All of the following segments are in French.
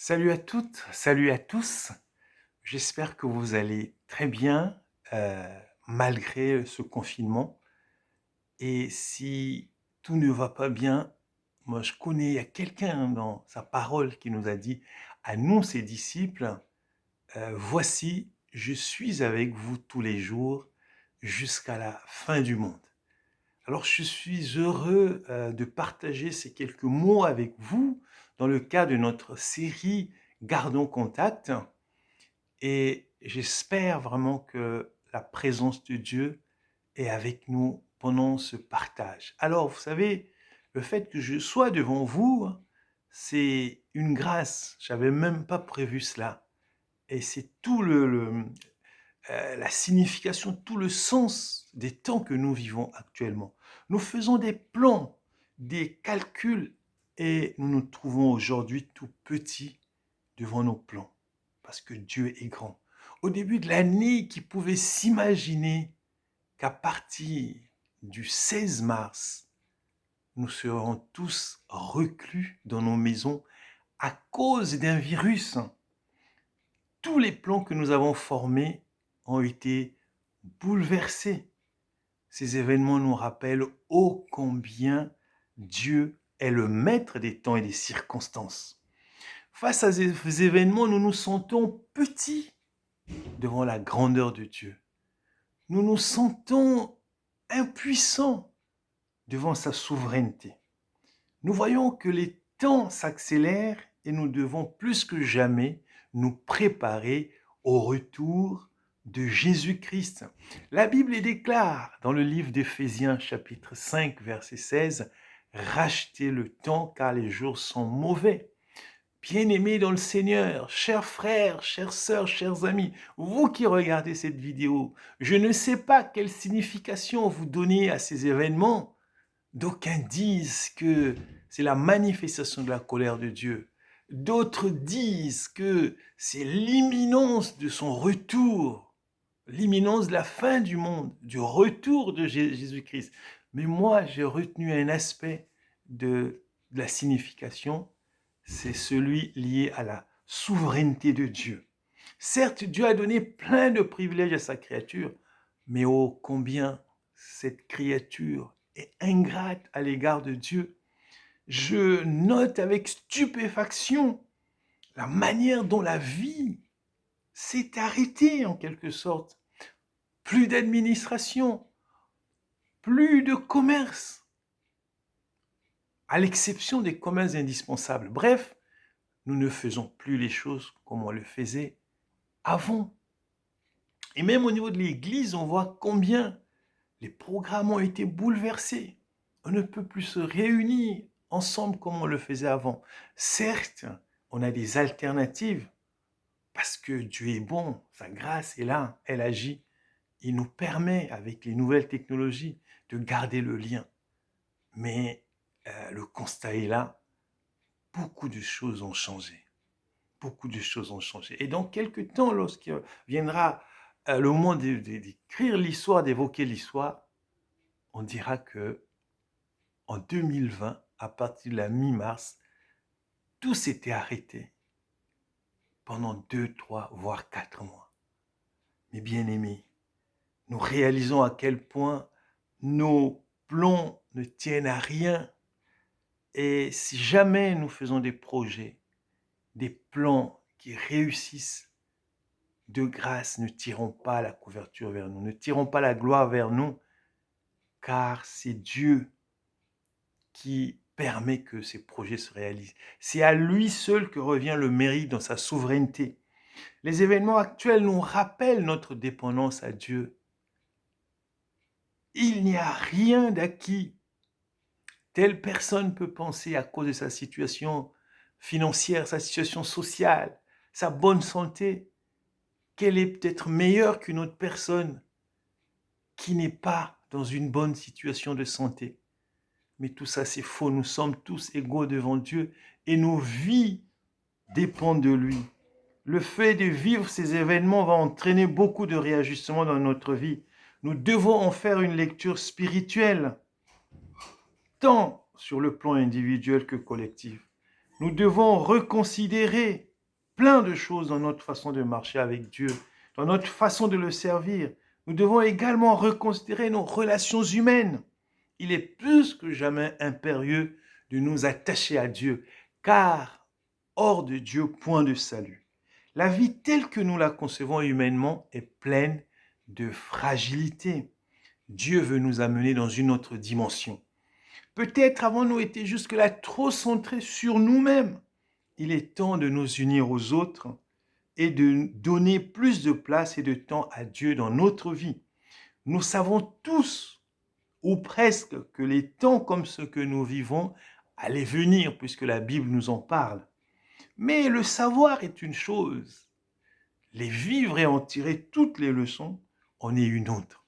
Salut à toutes, salut à tous. J'espère que vous allez très bien malgré ce confinement. Et si tout ne va pas bien, moi je connais, il y a quelqu'un dans sa parole qui nous a dit à nous, ses disciples, voici, je suis avec vous tous les jours jusqu'à la fin du monde. Alors je suis heureux de partager ces quelques mots avec vous dans le cadre de notre série Gardons contact. Et j'espère vraiment que la présence de Dieu est avec nous pendant ce partage. Alors, vous savez, le fait que je sois devant vous, c'est une grâce. J'avais même pas prévu cela. Et c'est tout la signification, tout le sens des temps que nous vivons actuellement. Nous faisons des plans, des calculs, et nous nous trouvons aujourd'hui tout petits devant nos plans, parce que Dieu est grand. Au début de l'année, qui pouvait s'imaginer qu'à partir du 16 mars, nous serons tous reclus dans nos maisons à cause d'un virus. Tous les plans que nous avons formés ont été bouleversés. Ces événements nous rappellent ô combien Dieu est le maître des temps et des circonstances. Face à ces événements, nous nous sentons petits devant la grandeur de Dieu. Nous nous sentons impuissants devant sa souveraineté. Nous voyons que les temps s'accélèrent et nous devons plus que jamais nous préparer au retour de Jésus-Christ. La Bible déclare dans le livre d'Éphésiens chapitre 5 verset 16, « Rachetez le temps car les jours sont mauvais ». Bien-aimés dans le Seigneur, chers frères, chères sœurs, chers amis, vous qui regardez cette vidéo, je ne sais pas quelle signification vous donnez à ces événements. D'aucuns disent que c'est la manifestation de la colère de Dieu. D'autres disent que c'est l'imminence de son retour, l'imminence de la fin du monde, du retour de Jésus-Christ. Mais moi, j'ai retenu un aspect de la signification, c'est celui lié à la souveraineté de Dieu. Certes, Dieu a donné plein de privilèges à sa créature, mais ô combien cette créature est ingrate à l'égard de Dieu. Je note avec stupéfaction la manière dont la vie s'est arrêtée en quelque sorte. Plus d'administration, plus de commerce, à l'exception des commerces indispensables. Bref, nous ne faisons plus les choses comme on le faisait avant. Et même au niveau de l'Église, on voit combien les programmes ont été bouleversés. On ne peut plus se réunir ensemble comme on le faisait avant. Certes, on a des alternatives parce que Dieu est bon, sa grâce est là, elle agit. Il nous permet, avec les nouvelles technologies, de garder le lien. Mais le constat est là, beaucoup de choses ont changé. Beaucoup de choses ont changé. Et dans quelques temps, lorsqu'il viendra le moment d'écrire l'histoire, d'évoquer l'histoire, on dira que en 2020, à partir de la mi-mars, tout s'était arrêté pendant 2, 3, voire 4 mois. Mes bien-aimés, nous réalisons à quel point nos plans ne tiennent à rien. Et si jamais nous faisons des projets, des plans qui réussissent, de grâce, ne tirons pas la couverture vers nous, ne tirons pas la gloire vers nous, car c'est Dieu qui permet que ces projets se réalisent. C'est à lui seul que revient le mérite dans sa souveraineté. Les événements actuels nous rappellent notre dépendance à Dieu. Il n'y a rien d'acquis. Telle personne peut penser à cause de sa situation financière, sa situation sociale, sa bonne santé, qu'elle est peut-être meilleure qu'une autre personne qui n'est pas dans une bonne situation de santé. Mais tout ça, c'est faux. Nous sommes tous égaux devant Dieu et nos vies dépendent de lui. Le fait de vivre ces événements va entraîner beaucoup de réajustements dans notre vie. Nous devons en faire une lecture spirituelle, tant sur le plan individuel que collectif. Nous devons reconsidérer plein de choses dans notre façon de marcher avec Dieu, dans notre façon de le servir. Nous devons également reconsidérer nos relations humaines. Il est plus que jamais impérieux de nous attacher à Dieu, car hors de Dieu, point de salut. La vie telle que nous la concevons humainement est pleine de fragilité. Dieu veut nous amener dans une autre dimension. Peut-être avons-nous été jusque-là trop centrés sur nous-mêmes. Il est temps de nous unir aux autres et de donner plus de place et de temps à Dieu dans notre vie. Nous savons tous, ou presque, que les temps comme ceux que nous vivons allaient venir, puisque la Bible nous en parle. Mais le savoir est une chose. Les vivre et en tirer toutes les leçons en est une autre.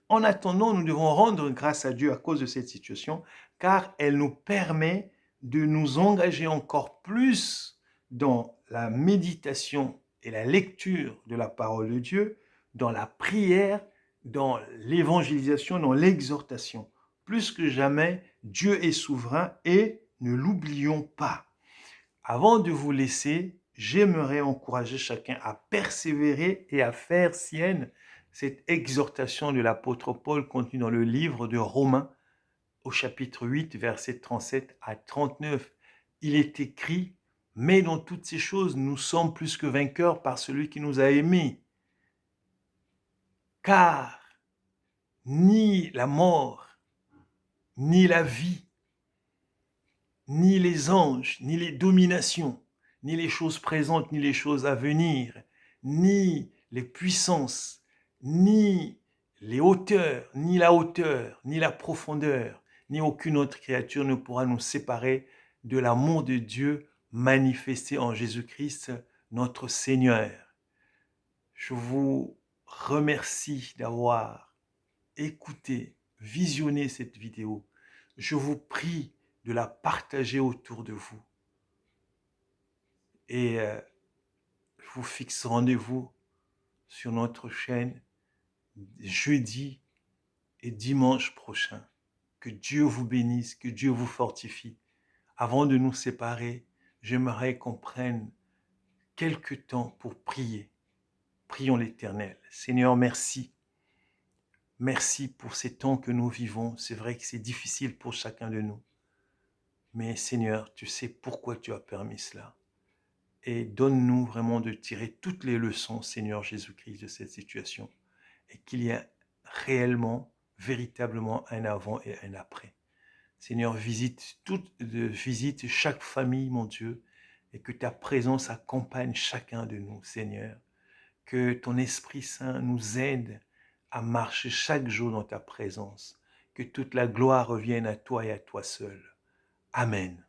En attendant, nous devons rendre grâce à Dieu à cause de cette situation, car elle nous permet de nous engager encore plus dans la méditation et la lecture de la parole de Dieu, dans la prière, dans l'évangélisation, dans l'exhortation. Plus que jamais, Dieu est souverain et ne l'oublions pas. Avant de vous laisser, j'aimerais encourager chacun à persévérer et à faire sienne cette exhortation de l'apôtre Paul contenue dans le livre de Romains au chapitre 8, versets 37 à 39. Il est écrit, « Mais dans toutes ces choses, nous sommes plus que vainqueurs par celui qui nous a aimés. Car ni la mort, ni la vie, ni les anges, ni les dominations, ni les choses présentes, ni les choses à venir, ni les puissances, ni les hauteurs, ni la hauteur, ni la profondeur, ni aucune autre créature ne pourra nous séparer de l'amour de Dieu manifesté en Jésus-Christ, notre Seigneur. » Je vous remercie d'avoir écouté, visionné cette vidéo. Je vous prie de la partager autour de vous. Et je vous fixe rendez-vous sur notre chaîne jeudi et dimanche prochain. Que Dieu vous bénisse, que Dieu vous fortifie. Avant de nous séparer, j'aimerais qu'on prenne quelques temps pour prier. Prions l'Éternel. Seigneur, merci. Merci pour ces temps que nous vivons. C'est vrai que c'est difficile pour chacun de nous. Mais Seigneur, tu sais pourquoi tu as permis cela. Et donne-nous vraiment de tirer toutes les leçons, Seigneur Jésus-Christ, de cette situation. Et qu'il y ait réellement, véritablement un avant et un après. Seigneur, visite chaque famille, mon Dieu, et que ta présence accompagne chacun de nous, Seigneur. Que ton Esprit Saint nous aide à marcher chaque jour dans ta présence. Que toute la gloire revienne à toi et à toi seul. Amen.